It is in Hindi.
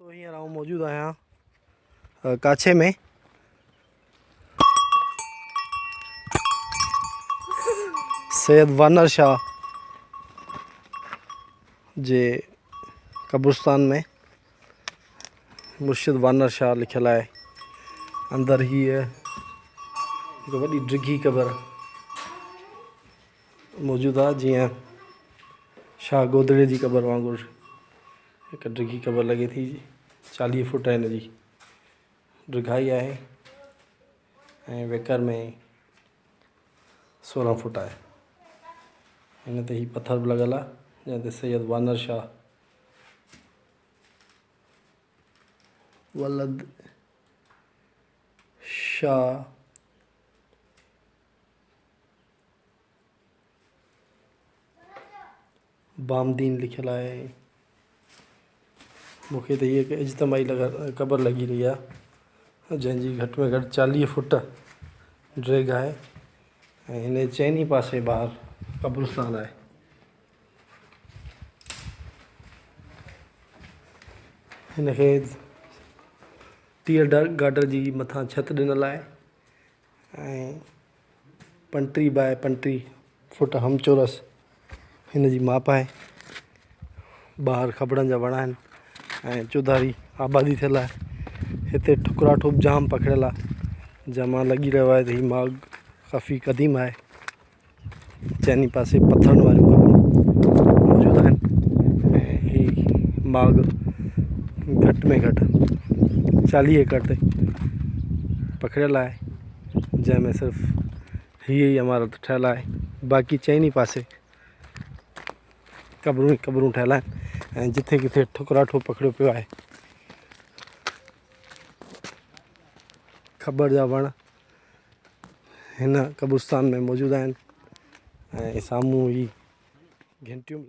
तो हींअर आउं मौजूदु आहियां काछे में सैयद वानर शाह जे कब्रिस्तान में मुर्शिद वानर शाह लिखियल आहे। अंदर हीअ हिकु वॾी डिघी क़बर मौजूदु आहे, जीअं शाह गोदड़े जी क़बर वांगुरु हिकु डिघी क़बर लॻे थी। 40 फुट हिन जी डिघाई आहे ऐं वेकर में 16 फुट आहे। हिन ते ही पथर बि लॻल आहे जंहिं ते सैयद वानर शाह वलद शाह बामदीन लिखियल आहे। मूंखे त हीअ इज्तमाही क़बर लॻी रही आहे जंहिंजी घटि में घटि 40 फुट ड्रैग आहे ऐं हिन चइनी पासे ॿाहिरि कब्रिस्तान आहे। हिनखे टीह गाडर जी मथां छत ॾिनल आहे ऐं 35 बाय 35 फुट हमचोरस हिन जी माप आहे। ॿाहिरि खबड़नि जा वण आहिनि ऐं चौधारी आबादी थियल आहे। हिते ठुकरा ठुक जाम पखिड़ियल आहे, जंहिंमां लॻी रहियो आहे त हीउ माग काफ़ी क़दीम आहे। चइनी पासे पथरनि वारियूं क़बरूं मौजूदु आहिनि ऐं हीउ माग घटि में घटि 40 एकड़ ते पखिड़ियल आहे, जंहिंमें सिर्फ़ु हीअ ई इमारत ठहियल आहे। बाक़ी चइनी पासे क़बरूं ई क़बरूं ठहियल आहिनि ऐं जिथे किथे ठुकरा ठुक पखिड़ियो पियो आहे। खबर जा वण हिन कब्रिस्तान में मौजूदु आहिनि ऐं साम्हूं ही घंटियूं